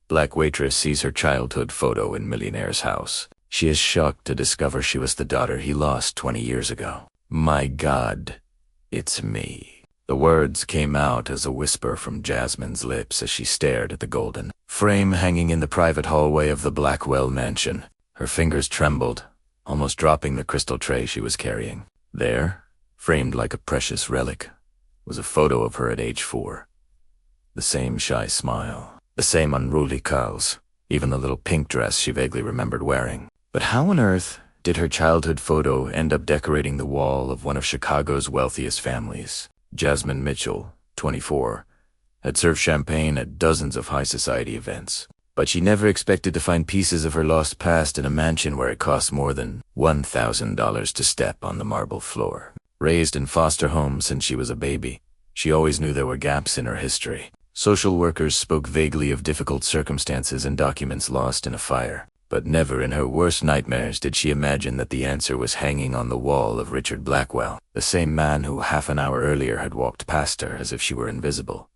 Black Waitress sees her childhood photo in Millionaire's house. She is shocked to discover she was the daughter he lost 20 years ago. "My God, it's me." The words came out as a whisper from Jasmine's lips as she stared at the golden frame hanging in the private hallway of the Blackwell mansion. Her fingers trembled, almost dropping the crystal tray she was carrying. There, framed like a precious relic, was a photo of her at age 4. The same shy smile, the same unruly curls, even the little pink dress she vaguely remembered wearing. But how on earth did her childhood photo end up decorating the wall of one of Chicago's wealthiest families? Jasmine Mitchell, 24, had served champagne at dozens of high society events, but she never expected to find pieces of her lost past in a mansion where it cost more than $1,000 to step on the marble floor. Raised in foster homes since she was a baby, she always knew there were gaps in her history. Social workers spoke vaguely of difficult circumstances and documents lost in a fire, but never in her worst nightmares did she imagine that the answer was hanging on the wall of Richard Blackwell, the same man who half an hour earlier had walked past her as if she were invisible.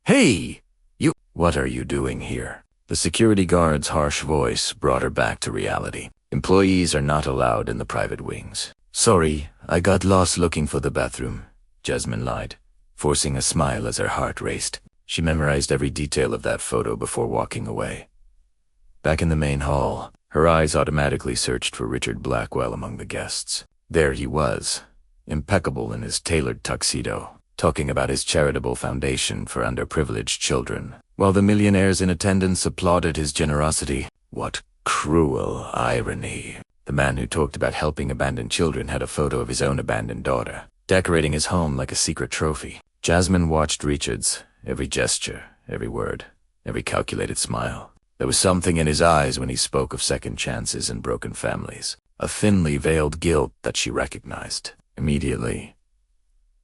"Hey! You! What are you doing here?" The security guard's harsh voice brought her back to reality. Employees are not allowed in the private wings. "Sorry, I got lost looking for the bathroom," Jasmine lied, forcing a smile as her heart raced. She memorized every detail of that photo before walking away. Back in the main hall, her eyes automatically searched for Richard Blackwell among the guests. There he was, impeccable in his tailored tuxedo, talking about his charitable foundation for underprivileged children, while the millionaires in attendance applauded his generosity. What cruel irony. The man who talked about helping abandoned children had a photo of his own abandoned daughter, decorating his home like a secret trophy. Jasmine watched Richard's every gesture, every word, every calculated smile. There was something in his eyes when he spoke of second chances and broken families, a thinly veiled guilt that she recognized immediately.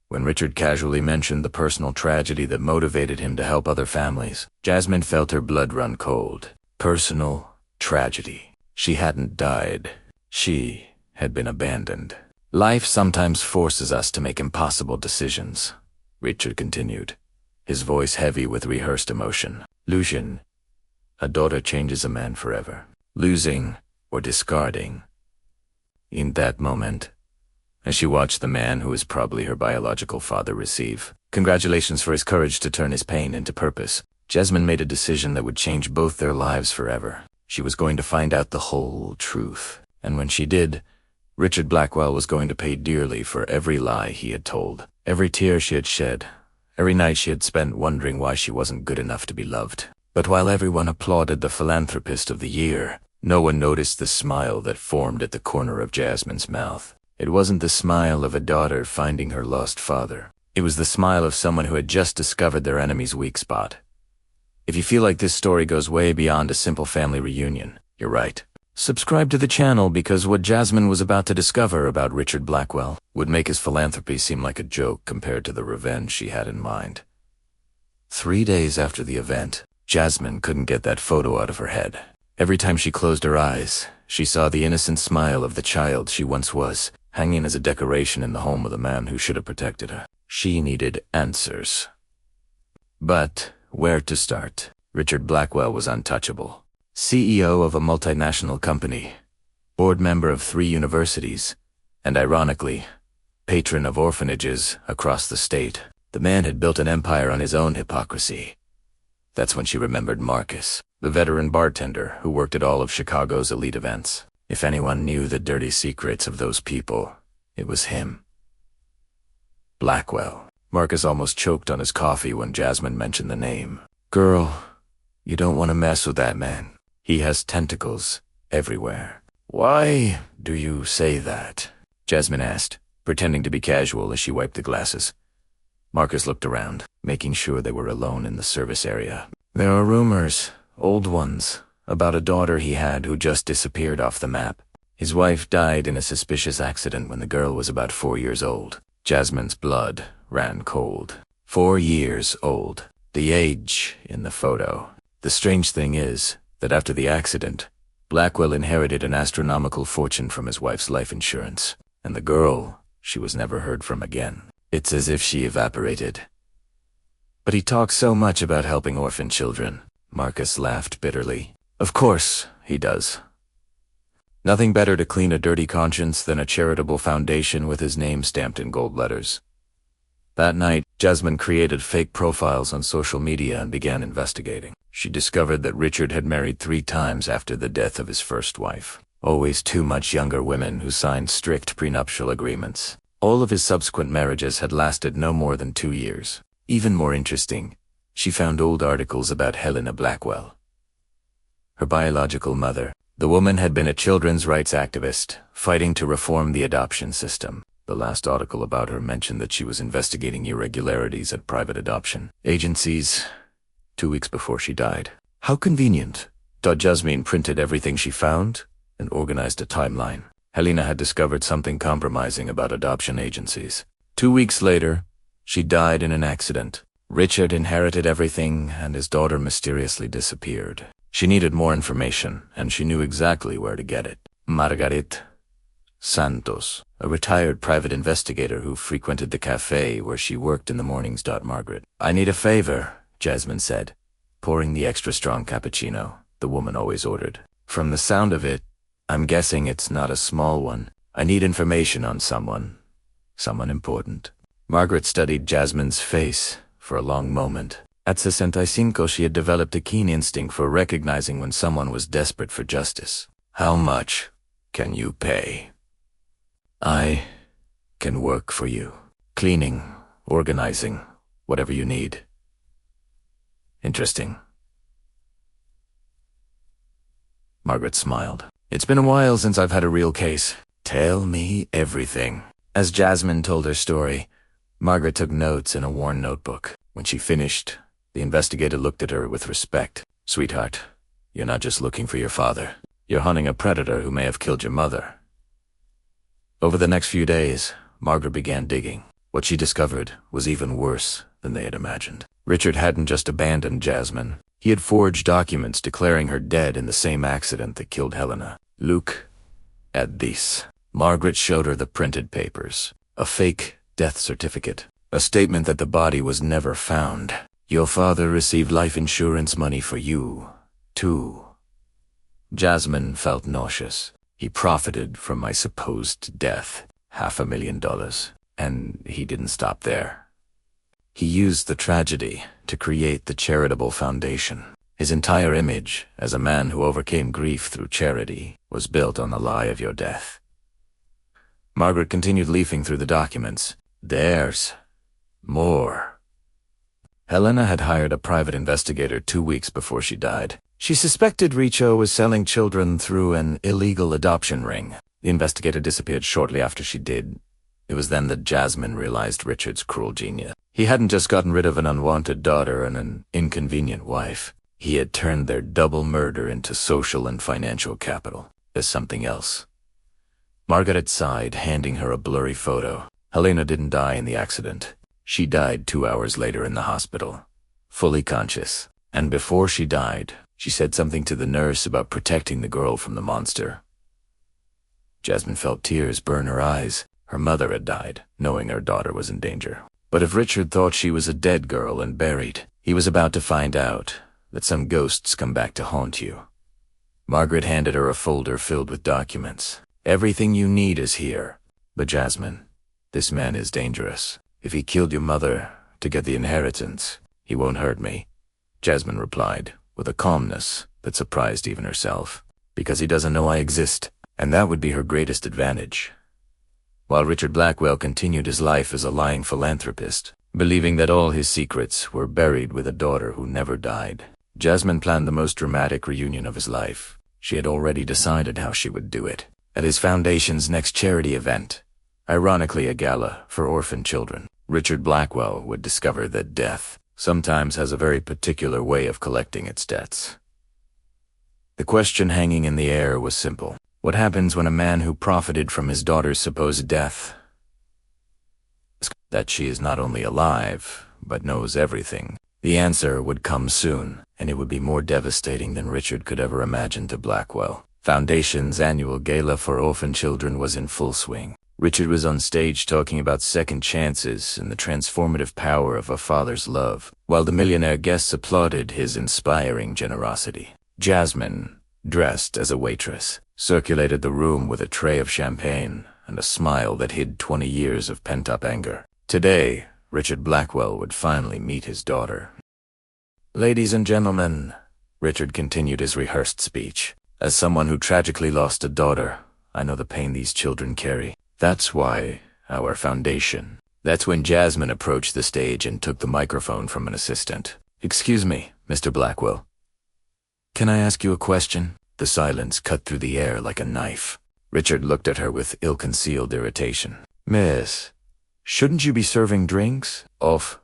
When Richard casually mentioned the personal tragedy that motivated him to help other families, Jasmine felt her blood run cold. Personal tragedy. She hadn't died. She had been abandoned. "Life sometimes forces us to make impossible decisions," Richard continued, his voice heavy with rehearsed emotion. "Lucian, a daughter changes a man forever. Losing or discarding." In that moment, as she watched the man who was probably her biological father receive congratulations for his courage to turn his pain into purpose, Jasmine made a decision that would change both their lives forever. She was going to find out the whole truth. And when she did, Richard Blackwell was going to pay dearly for every lie he had told, every tear she had shed, every night she had spent wondering why she wasn't good enough to be loved. But while everyone applauded the philanthropist of the year, no one noticed the smile that formed at the corner of Jasmine's mouth. It wasn't the smile of a daughter finding her lost father. It was the smile of someone who had just discovered their enemy's weak spot. If you feel like this story goes way beyond a simple family reunion, you're right. Subscribe to the channel because what Jasmine was about to discover about Richard Blackwell would make his philanthropy seem like a joke compared to the revenge she had in mind. 3 days after the event, Jasmine couldn't get that photo out of her head. Every time she closed her eyes, she saw the innocent smile of the child she once was, hanging as a decoration in the home of the man who should have protected her. She needed answers. But where to start? Richard Blackwell was untouchable. CEO of a multinational company, board member of 3 universities, and ironically, patron of orphanages across the state. The man had built an empire on his own hypocrisy. That's when she remembered Marcus, the veteran bartender who worked at all of Chicago's elite events. If anyone knew the dirty secrets of those people, it was him. Blackwell. Marcus almost choked on his coffee when Jasmine mentioned the name. "Girl, you don't want to mess with that man. He has tentacles everywhere." "Why do you say that?" Jasmine asked, pretending to be casual as she wiped the glasses. Marcus looked around, making sure they were alone in the service area. "There are rumors, old ones, about a daughter he had who just disappeared off the map. His wife died in a suspicious accident when the girl was about 4 years old." Jasmine's blood ran cold. 4 years old. The age in the photo. The strange thing is that after the accident, Blackwell inherited an astronomical fortune from his wife's life insurance, and the girl, she was never heard from again. It's as if she evaporated. But he talks so much about helping orphan children. Marcus laughed bitterly. Of course he does. Nothing better to clean a dirty conscience than a charitable foundation with his name stamped in gold letters. That night, Jasmine created fake profiles on social media and began investigating. She discovered that Richard had married 3 times after the death of his first wife. Always 2 much younger women who signed strict prenuptial agreements. All of his subsequent marriages had lasted no more than 2 years. Even more interesting, she found old articles about Helena Blackwell, her biological mother. The woman had been a children's rights activist, fighting to reform the adoption system. The last article about her mentioned that she was investigating irregularities at private adoption agencies 2 weeks before she died. How convenient. Jasmine printed everything she found and organized a timeline. Helena had discovered something compromising about adoption agencies. 2 weeks later, she died in an accident. Richard inherited everything, and his daughter mysteriously disappeared. She needed more information, and she knew exactly where to get it. Margaret Santos, a retired private investigator who frequented the cafe where she worked in the mornings. Margaret, I need a favor, Jasmine said, pouring the extra strong cappuccino the woman always ordered. From the sound of it, I'm guessing it's not a small one. I need information on someone important. Margaret studied Jasmine's face for a long moment. At 65, she had developed a keen instinct for recognizing when someone was desperate for justice. How much can you pay? I can work for you. Cleaning, organizing, whatever you need. Interesting. Margaret smiled. It's been a while since I've had a real case. Tell me everything. As Jasmine told her story, Margaret took notes in a worn notebook. When she finished, the investigator looked at her with respect. Sweetheart, you're not just looking for your father. You're hunting a predator who may have killed your mother. Over the next few days, Margaret began digging. What she discovered was even worse than they had imagined. Richard hadn't just abandoned Jasmine. He had forged documents declaring her dead in the same accident that killed Helena. Look at this. Margaret showed her the printed papers. A fake death certificate. A statement that the body was never found. Your father received life insurance money for you, too. Jasmine felt nauseous. He profited from my supposed death. $500,000. And he didn't stop there. He used the tragedy to create the charitable foundation. His entire image, as a man who overcame grief through charity, was built on the lie of your death. Margaret continued leafing through the documents. There's more. Helena had hired a private investigator 2 weeks before she died. She suspected Richo was selling children through an illegal adoption ring. The investigator disappeared shortly after she did. It was then that Jasmine realized Richard's cruel genius. He hadn't just gotten rid of an unwanted daughter and an inconvenient wife. He had turned their double murder into social and financial capital. There's something else. Margaret sighed, handing her a blurry photo. Helena didn't die in the accident. She died 2 hours later in the hospital, fully conscious. And before she died, she said something to the nurse about protecting the girl from the monster. Jasmine felt tears burn her eyes. Her mother had died, knowing her daughter was in danger. But if Richard thought she was a dead girl and buried, he was about to find out that some ghosts come back to haunt you. Margaret handed her a folder filled with documents. Everything you need is here. But Jasmine, this man is dangerous. If he killed your mother to get the inheritance, he won't hurt me. Jasmine replied, with a calmness that surprised even herself. Because he doesn't know I exist, and that would be her greatest advantage. While Richard Blackwell continued his life as a lying philanthropist, believing that all his secrets were buried with a daughter who never died, Jasmine planned the most dramatic reunion of his life. She had already decided how she would do it. At his foundation's next charity event, ironically a gala for orphan children, Richard Blackwell would discover that death sometimes has a very particular way of collecting its debts. The question hanging in the air was simple. What happens when a man who profited from his daughter's supposed death, that she is not only alive, but knows everything? The answer would come soon, and it would be more devastating than Richard could ever imagine to Blackwell. Foundation's annual gala for orphan children was in full swing. Richard was on stage talking about second chances and the transformative power of a father's love, while the millionaire guests applauded his inspiring generosity. Jasmine, dressed as a waitress, circulated the room with a tray of champagne and a smile that hid 20 years of pent-up anger. Today, Richard Blackwell would finally meet his daughter. "Ladies and gentlemen," Richard continued his rehearsed speech, "as someone who tragically lost a daughter, I know the pain these children carry. That's why our foundation." That's when Jasmine approached the stage and took the microphone from an assistant. "Excuse me, Mr. Blackwell. Can I ask you a question?" The silence cut through the air like a knife. Richard looked at her with ill-concealed irritation. "Miss, shouldn't you be serving drinks?" "Of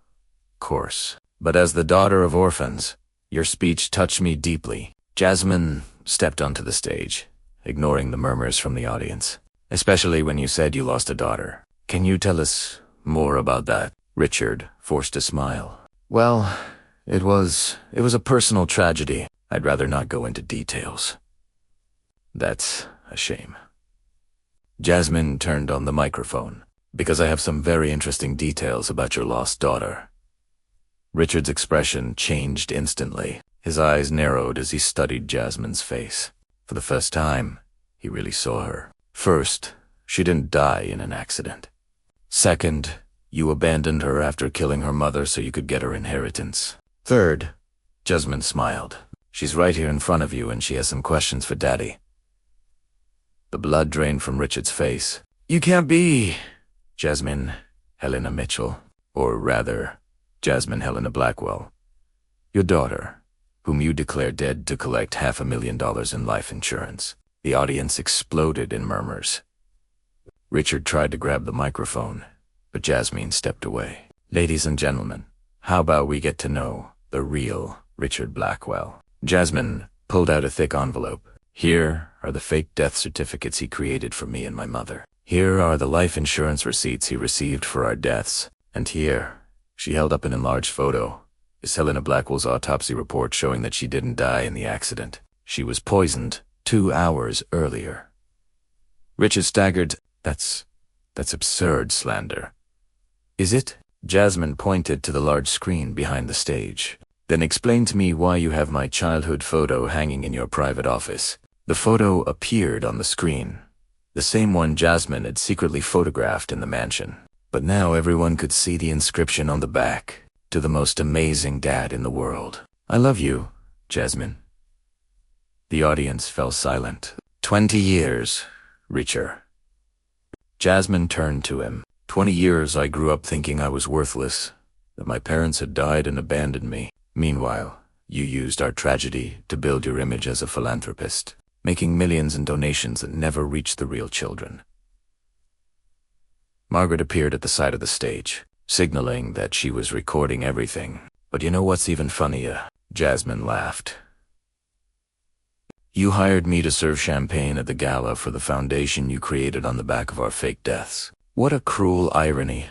course. But as the daughter of orphans, your speech touched me deeply." Jasmine stepped onto the stage, ignoring the murmurs from the audience. "Especially when you said you lost a daughter. Can you tell us more about that?" Richard forced a smile. "Well, it was a personal tragedy. I'd rather not go into details." "That's a shame." Jasmine turned on the microphone. "Because I have some very interesting details about your lost daughter." Richard's expression changed instantly. His eyes narrowed as he studied Jasmine's face. For the first time, he really saw her. "First, she didn't die in an accident. Second, you abandoned her after killing her mother so you could get her inheritance. Third," Jasmine smiled, "she's right here in front of you and she has some questions for Daddy." The blood drained from Richard's face. "You can't be Jasmine Helena Mitchell, or rather, Jasmine Helena Blackwell. Your daughter, whom you declare dead to collect $500,000 in life insurance." The audience exploded in murmurs. Richard tried to grab the microphone, but Jasmine stepped away. "Ladies and gentlemen, how about we get to know the real Richard Blackwell?" Jasmine pulled out a thick envelope. "Here are the fake death certificates he created for me and my mother. Here are the life insurance receipts he received for our deaths. And here," she held up an enlarged photo, "is Helena Blackwell's autopsy report showing that she didn't die in the accident. She was poisoned 2 hours earlier." Richard staggered. That's absurd slander." "Is it?" Jasmine pointed to the large screen behind the stage. "Then explain to me why you have my childhood photo hanging in your private office." The photo appeared on the screen, the same one Jasmine had secretly photographed in the mansion. But now everyone could see the inscription on the back, "To the most amazing dad in the world. I love you, Jasmine." The audience fell silent. 20 years, Richard." Jasmine turned to him. 20 years I grew up thinking I was worthless, that my parents had died and abandoned me. Meanwhile, you used our tragedy to build your image as a philanthropist, making millions in donations that never reached the real children." Margaret appeared at the side of the stage, signaling that she was recording everything. "But you know what's even funnier?" Jasmine laughed. "You hired me to serve champagne at the gala for the foundation you created on the back of our fake deaths. What a cruel irony,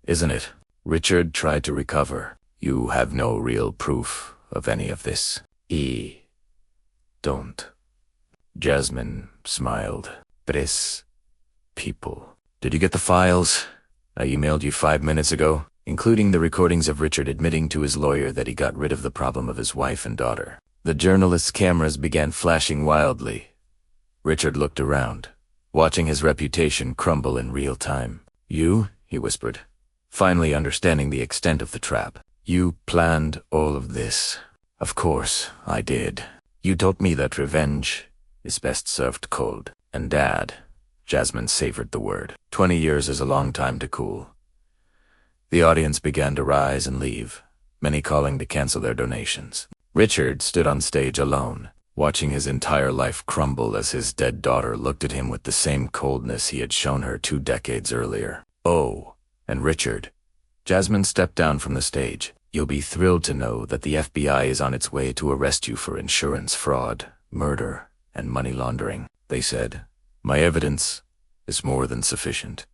isn't it?" Richard tried to recover. "You have no real proof of any of this." Don't." Jasmine smiled. "Tres people. Did you get the files? I emailed you 5 minutes ago, including the recordings of Richard admitting to his lawyer that he got rid of the problem of his wife and daughter." The journalist's cameras began flashing wildly. Richard looked around, watching his reputation crumble in real time. "You?" he whispered, finally understanding the extent of the trap. "You planned all of this?" "Of course, I did. You taught me that revenge is best served cold. And Dad," Jasmine savored the word, 20 years is a long time to cool." The audience began to rise and leave, many calling to cancel their donations. Richard stood on stage alone, watching his entire life crumble as his dead daughter looked at him with the same coldness he had shown her 2 decades earlier. "Oh, and Richard," Jasmine stepped down from the stage, "you'll be thrilled to know that the FBI is on its way to arrest you for insurance fraud, murder, and money laundering," they said. "My evidence is more than sufficient."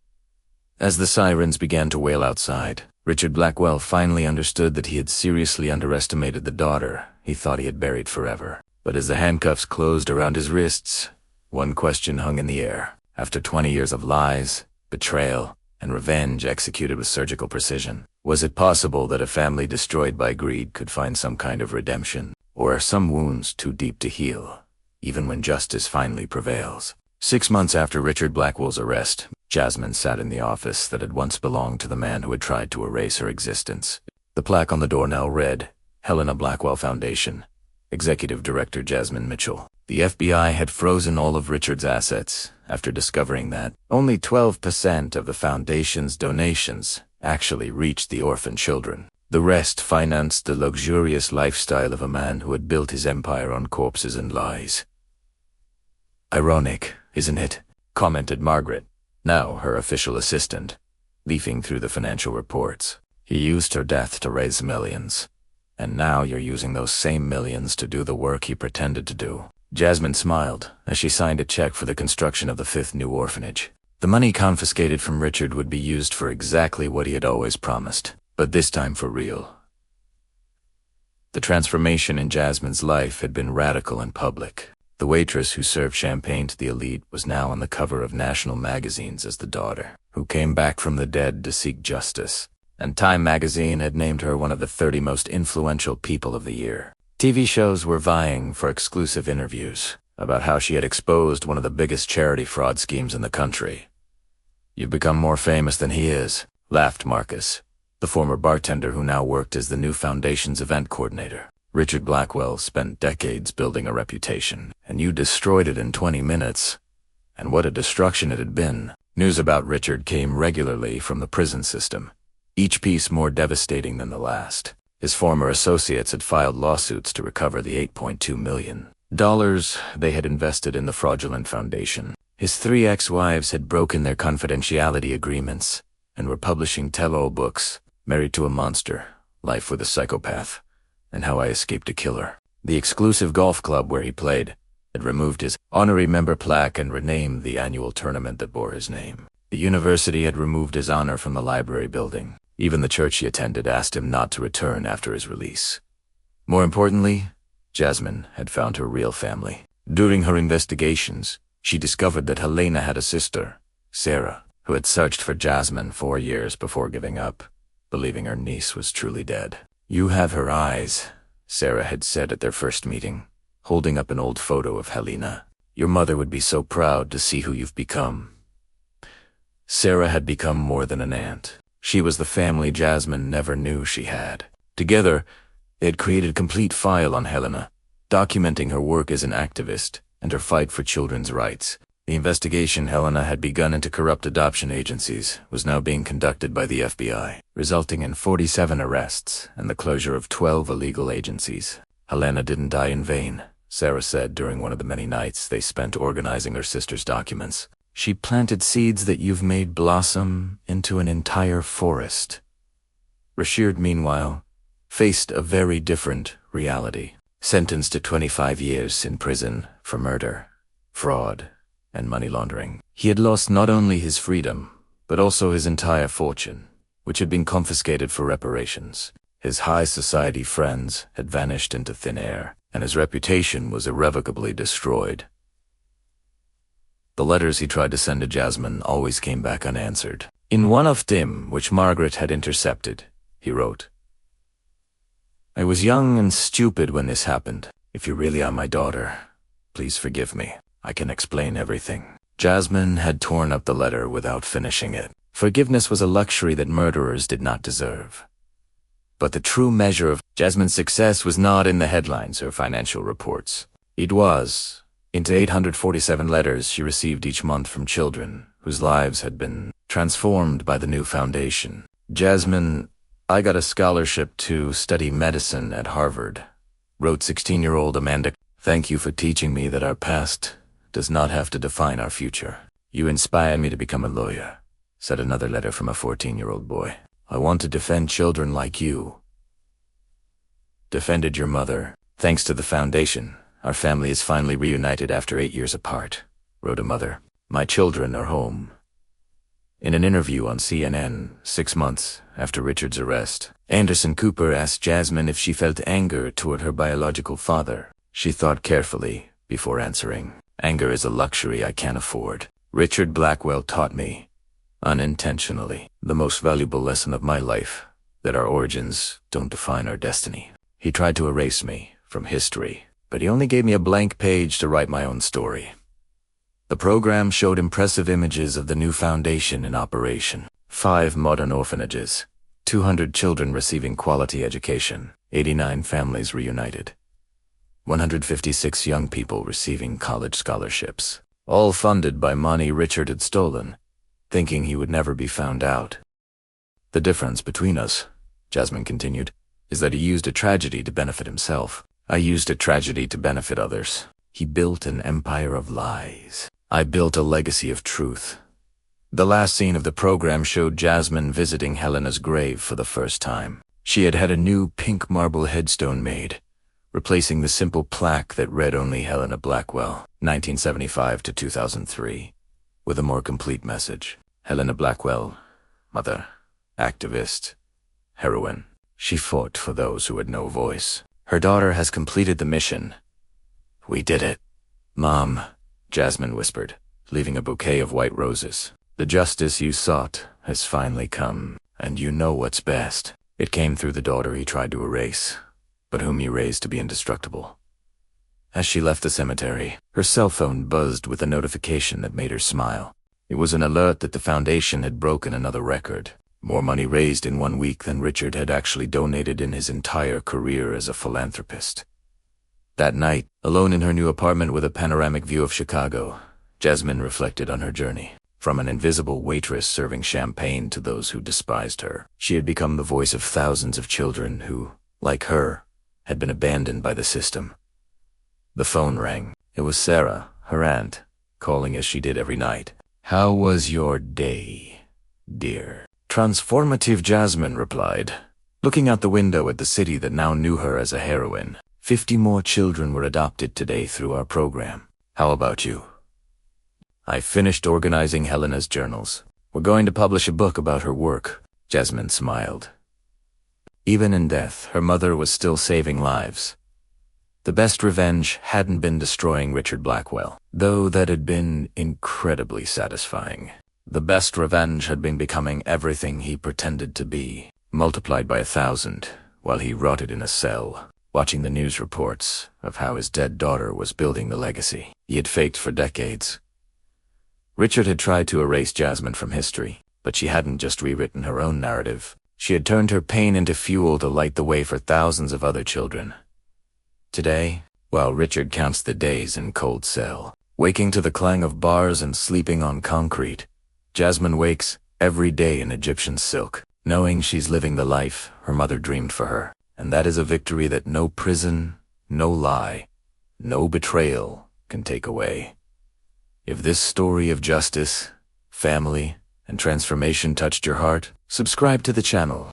As the sirens began to wail outside, Richard Blackwell finally understood that he had seriously underestimated the daughter he thought he had buried forever. But as the handcuffs closed around his wrists, one question hung in the air. After 20 years of lies, betrayal, and revenge executed with surgical precision. Was it possible that a family destroyed by greed could find some kind of redemption? Or are some wounds too deep to heal, even when justice finally prevails? 6 months after Richard Blackwell's arrest, Jasmine sat in the office that had once belonged to the man who had tried to erase her existence. The plaque on the door now read, Helena Blackwell Foundation, Executive Director Jasmine Mitchell. The FBI had frozen all of Richard's assets after discovering that only 12% of the foundation's donations actually reached the orphan children. The rest financed the luxurious lifestyle of a man who had built his empire on corpses and lies. Ironic, isn't it? Commented Margaret, now her official assistant, leafing through the financial reports. He used her death to raise millions. And now you're using those same millions to do the work he pretended to do. Jasmine smiled as she signed a check for the construction of the 5th new orphanage. The money confiscated from Richard would be used for exactly what he had always promised, but this time for real. The transformation in Jasmine's life had been radical and public. The waitress who served champagne to the elite was now on the cover of national magazines as the daughter who came back from the dead to seek justice. And Time magazine had named her one of the 30 most influential people of the year. TV shows were vying for exclusive interviews about how she had exposed one of the biggest charity fraud schemes in the country. You've become more famous than he is, laughed Marcus, the former bartender who now worked as the new foundation's event coordinator. Richard Blackwell spent decades building a reputation, and you destroyed it in 20 minutes. And what a destruction it had been. News about Richard came regularly from the prison system, each piece more devastating than the last. His former associates had filed lawsuits to recover the $8.2 million they had invested in the fraudulent foundation. His 3 ex-wives had broken their confidentiality agreements and were publishing tell-all books, Married to a Monster, Life with a Psychopath, and How I Escaped a Killer. The exclusive golf club where he played had removed his honorary member plaque and renamed the annual tournament that bore his name. The university had removed his honor from the library building. Even the church he attended asked him not to return after his release. More importantly, Jasmine had found her real family. During her investigations, she discovered that Helena had a sister, Sarah, who had searched for Jasmine 4 years before giving up, believing her niece was truly dead. You have her eyes, Sarah had said at their first meeting, holding up an old photo of Helena. Your mother would be so proud to see who you've become. Sarah had become more than an aunt. She was the family Jasmine never knew she had. Together, they had created a complete file on Helena, documenting her work as an activist and her fight for children's rights. The investigation Helena had begun into corrupt adoption agencies was now being conducted by the FBI, resulting in 47 arrests and the closure of 12 illegal agencies. Helena didn't die in vain, Sarah said during one of the many nights they spent organizing her sister's documents. She planted seeds that you've made blossom into an entire forest. Rashid, meanwhile, faced a very different reality. Sentenced to 25 years in prison for murder, fraud, and money laundering. He had lost not only his freedom, but also his entire fortune, which had been confiscated for reparations. His high society friends had vanished into thin air, and his reputation was irrevocably destroyed. The letters he tried to send to Jasmine always came back unanswered. In one of them, which Margaret had intercepted, he wrote, I was young and stupid when this happened. If you really are my daughter, please forgive me. I can explain everything. Jasmine had torn up the letter without finishing it. Forgiveness was a luxury that murderers did not deserve. But the true measure of Jasmine's success was not in the headlines or financial reports. It was into 847 letters she received each month from children whose lives had been transformed by the new foundation. Jasmine, I got a scholarship to study medicine at Harvard, wrote 16-year-old Amanda. Thank you for teaching me that our past does not have to define our future. You inspire me to become a lawyer, said another letter from a 14-year-old boy. I want to defend children like you. Defended your mother. Thanks to the foundation, our family is finally reunited after 8 years apart, wrote a mother. My children are home. In an interview on CNN 6 months after Richard's arrest, Anderson Cooper asked Jasmine if she felt anger toward her biological father. She thought carefully before answering. Anger is a luxury I can't afford. Richard Blackwell taught me unintentionally. The most valuable lesson of my life, that our origins don't define our destiny. He tried to erase me from history, but he only gave me a blank page to write my own story. The program showed impressive images of the new foundation in operation. 5 modern orphanages, 200 children receiving quality education, 89 families reunited, 156 young people receiving college scholarships, all funded by money Richard had stolen, thinking he would never be found out. The difference between us, Jasmine continued, is that he used a tragedy to benefit himself. I used a tragedy to benefit others. He built an empire of lies. I built a legacy of truth. The last scene of the program showed Jasmine visiting Helena's grave for the first time. She had had a new pink marble headstone made, replacing the simple plaque that read only Helena Blackwell, 1975 to 2003, with a more complete message. Helena Blackwell, mother, activist, heroine. She fought for those who had no voice. Her daughter has completed the mission. We did it. Mom, Jasmine whispered, leaving a bouquet of white roses. The justice you sought has finally come, and you know what's best. It came through the daughter he tried to erase, but whom you raised to be indestructible. As she left the cemetery, her cell phone buzzed with a notification that made her smile. It was an alert that the foundation had broken another record. More money raised in 1 week than Richard had actually donated in his entire career as a philanthropist. That night, alone in her new apartment with a panoramic view of Chicago, Jasmine reflected on her journey. From an invisible waitress serving champagne to those who despised her, she had become the voice of thousands of children who, like her, had been abandoned by the system. The phone rang. It was Sarah, her aunt, calling as she did every night. "How was your day, dear?" Transformative, Jasmine replied, looking out the window at the city that now knew her as a heroine. 50 more children were adopted today through our program. How about you? I finished organizing Helena's journals. We're going to publish a book about her work. Jasmine smiled. Even in death, her mother was still saving lives. The best revenge hadn't been destroying Richard Blackwell, though that had been incredibly satisfying. The best revenge had been becoming everything he pretended to be, multiplied by 1,000, while he rotted in a cell, watching the news reports of how his dead daughter was building the legacy he had faked for decades. Richard had tried to erase Jasmine from history, but she hadn't just rewritten her own narrative. She had turned her pain into fuel to light the way for thousands of other children. Today, while Richard counts the days in cold cell, waking to the clang of bars and sleeping on concrete, Jasmine wakes every day in Egyptian silk, knowing she's living the life her mother dreamed for her. And that is a victory that no prison, no lie, no betrayal can take away. If this story of justice, family, and transformation touched your heart, subscribe to the channel